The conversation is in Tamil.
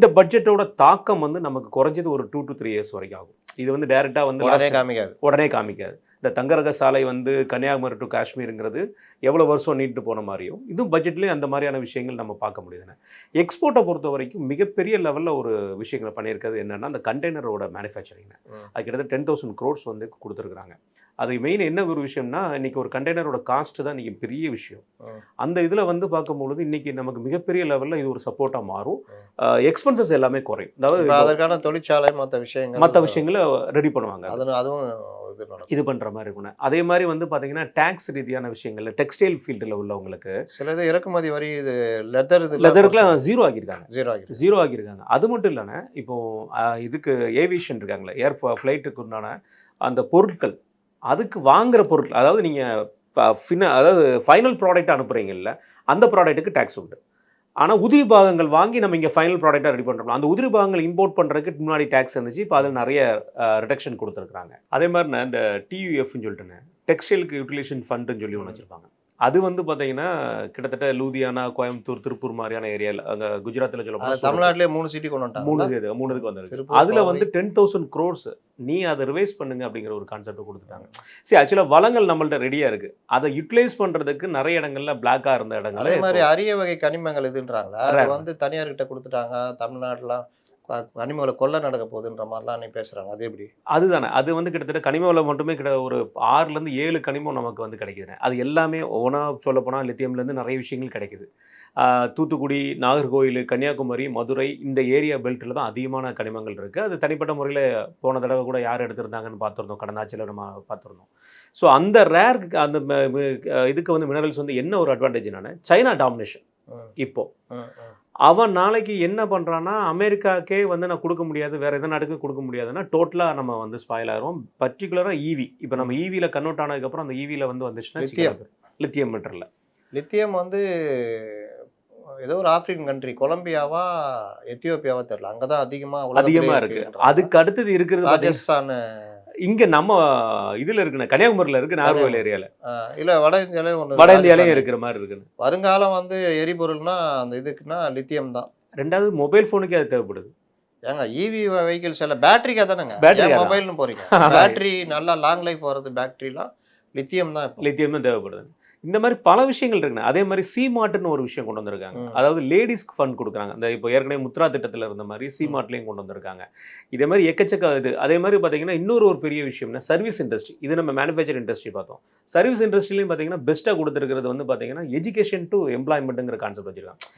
இந்த பட்ஜெட்டோட தாக்கம் வந்து நமக்கு குறைஞ்சது ஒரு 2 to 3 இயர்ஸ் வரைக்கும் ஆகும். இது வந்து டைரெக்டாக வந்து உடனே காமிக்காது. இந்த தங்கரக சாலை வந்து கன்னியாகுமரி டு காஷ்மீருங்கிறது எவ்வளோ வருஷம் நீட்டு போன மாதிரியும் இதுவும் பட்ஜெட்லேயும் அந்த மாதிரியான விஷயங்கள் நம்ம பார்க்க முடியுதுண்ணே. எக்ஸ்போர்ட்டை பொறுத்த வரைக்கும் மிகப்பெரிய லெவலில் ஒரு விஷயங்களை பண்ணியிருக்கிறது என்னென்னா அந்த கண்டெய்னரோட மேனுஃபேக்சரிங். அது கிட்டத்தட்ட 10,000 crores வந்து கொடுத்துருக்குறாங்க. அது மெயின் என்ன ஒரு விஷயம்னா இன்றைக்கி ஒரு கண்டெய்னரோட காஸ்ட்டு தான் இன்றைக்கி பெரிய விஷயம். அந்த இதில் வந்து பார்க்கும்பொழுது இன்றைக்கி நமக்கு மிகப்பெரிய லெவலில் இது ஒரு சப்போர்ட்டாக மாறும். எக்ஸ்பென்சஸ் எல்லாமே குறையும். அதாவது அதற்கான தொழிற்சாலை மற்ற விஷயங்களை ரெடி பண்ணுவாங்க. அதுவும் இது பண்ணுற மாதிரி இருக்கணும். அதே மாதிரி வந்து பார்த்தீங்கன்னா டேக்ஸ் ரீதியான விஷயங்கள் டெக்ஸ்டைல் ஃபீல்டில் உள்ளவங்களுக்கு சில இது இறக்குமதி வரி இது லெதருக்குலாம் ஜீரோ ஆகியிருக்காங்க. அது மட்டும் இல்லைன்னா இப்போது இதுக்கு ஏவியேஷன் இருக்காங்களே ஏர் ஃப்ளைட்டுக்கு உண்டான அந்த பொருட்கள் அதுக்கு வாங்குகிற பொருட்கள் அதாவது நீங்கள் அதாவது ஃபைனல் ப்ராடக்ட் அனுப்புகிறீங்கல்ல அந்த ப்ராடக்ட்டுக்கு டேக்ஸ் உண்டு. ஆனால் உதிரி பாகங்கள் வாங்கி நம்ம இங்கே ஃபைனல் ப்ராடக்டாக ரெடி பண்ணுறோம். அந்த உதிரி பாகங்கள் இம்போர்ட் பண்ணுறதுக்கு முன்னாடி டேக்ஸ் இருந்துச்சு. இப்போ அதில் நிறைய ரிடக்ஷன் கொடுத்துருக்குறாங்க. அதே மாதிரி இந்த TUFன்னு சொல்லிட்டுன்னு டெக்ஸ்டைலுக்கு யூட்டிலைசேஷன் ஃபண்டுன்னு சொல்லி ஒன்று வச்சுருப்பாங்க. அது வந்து பார்த்தீங்கன்னா கிட்டத்தட்ட லூதியானா, கோயம்புத்தூர், திருப்பூர் மாதிரியான ஏரியாவில் அங்கே குஜராத்தில் சொல்ல தமிழ்நாட்டிலே 3 சிட்டி கொண்டு வந்துட்டாங்க. 3 வந்திருக்கு. அதில் வந்து 10,000 crores நீ அதை ரிவைஸ் பண்ணுங்க அப்படிங்கிற ஒரு கான்செப்ட் கொடுத்துட்டாங்க. சரி, ஆக்சுவலாக வளங்கள் நம்மள்ட்ட ரெடியாக இருக்குது. அதை யூட்டிலைஸ் பண்ணுறதுக்கு நிறைய இடங்கள்ல பிளாக்காக இருந்த இடங்கள் அதே மாதிரி அரிய வகை கனிமங்கள் இதுன்றாங்களா அது வந்து தனியார்கிட்ட கொடுத்துட்டாங்க. தமிழ்நாட்டிலாம் கனிமவள கொள்ள நடக்க போகுதுன்ற மாதிரிலாம் நீ பேசுகிறாங்க. அது எப்படி? அதுதானே அது வந்து கிட்டத்தட்ட கனிமவளம் மட்டுமே ஒரு 6லேருந்து 7 கனிமம் நமக்கு வந்து கிடைக்குதுண்ணே. அது எல்லாமே ஒவ்வொன்றா சொல்லப்போனால் லித்தியம்லேருந்து நிறைய விஷயங்கள் கிடைக்குது. தூத்துக்குடி, நாகர்கோவில், கன்னியாகுமரி, மதுரை இந்த ஏரியா பெல்ட்டில் தான் அதிகமான கனிமங்கள் இருக்குது. அது தனிப்பட்ட முறையில் போன தடவை கூட யார் எடுத்திருந்தாங்கன்னு பார்த்துருந்தோம். கடந்த ஆட்சியில் நம்ம பார்த்துருந்தோம். ஸோ அந்த ரேர் அந்த இதுக்கு வந்து மினரல்ஸ் வந்து என்ன ஒரு அட்வான்டேஜ் என்னன்னா சைனா டாமினேஷன். இப்போது அவன் நாளைக்கு என்ன பண்ணுறான்னா அமெரிக்காக்கே வந்து நான் கொடுக்க முடியாது, வேறு எந்த நாட்டுக்கும் கொடுக்க முடியாதுன்னா டோட்டலாக நம்ம வந்து ஸ்பாயில் ஆகிறோம். பர்டிகுலராக ஈவி இப்போ நம்ம ஈவியில் கன்வெர்ட் ஆனதுக்கப்புறம் அந்த ஈவியில் வந்து வந்துச்சுன்னா லித்தியம் மெட்டரில் லித்தியம் வந்து ஏதோ ஒரு ஆப்பிரிக்கன் கண்ட்ரி கொலம்பியாவா எத்தியோப்பியாவா தெரியல, அங்கே தான் அதிகமாக இருக்குது. அதுக்கு அடுத்தது இருக்கிறது ராஜஸ்தான். இங்கே நம்ம இதில் இருக்குண்ணே கன்னியாகுமரியில் இருக்குது, நாகர்கோவில் ஏரியாவில். இல்லை வட இந்தியாலையும் இருக்கிற மாதிரி இருக்குன்னு. வருங்காலம் வந்து எரிபொருள்னா அந்த இதுக்குன்னா லித்தியம் தான். ரெண்டாவது மொபைல் ஃபோனுக்கே அது தேவைப்படுது. ஏங்க இவி வெஹிக்கிள்ஸ் எல்லாம் பேட்டரிக்காக தானேங்க. மொபைல்னு போகிறீங்க பேட்டரி நல்லா லாங் லைஃப் வர்றது பேட்டரிலாம் லித்தியம் தான் தேவைப்படுது. இந்த மாதிரி பல விஷயங்கள் இருக்குண்ணே. அதே மாதிரி C-Martன்னு ஒரு விஷயம் கொண்டு வந்திருக்காங்க. அதாவது லேடிஸ்க்கு ஃபண்ட் கொடுக்குறாங்க. இந்த இப்போ ஏற்கனவே முத்ரா திட்டத்தில் இருந்த மாதிரி C-Martலையும் கொண்டு வந்திருக்காங்க. இதே மாதிரி எக்கச்சக்க இது. அதே மாதிரி பார்த்தீங்கன்னா இன்னொரு பெரிய விஷயம்னா சர்வீஸ் இண்டஸ்ட்ரி. இது நம்ம மேனுஃபேக்சர் இண்டஸ்ட்ரி பார்த்தோம். சர்வீஸ் இண்டஸ்ட்ரிலையும் பார்த்தீங்கன்னா பெஸ்ட்டாக கொடுத்துருக்கிறது வந்து பார்த்தீங்கன்னா எஜுகேஷன் டு எம்ப்ளாய்மெண்ட்டுங்கிற கான்செப்ட் வச்சுருக்காங்க.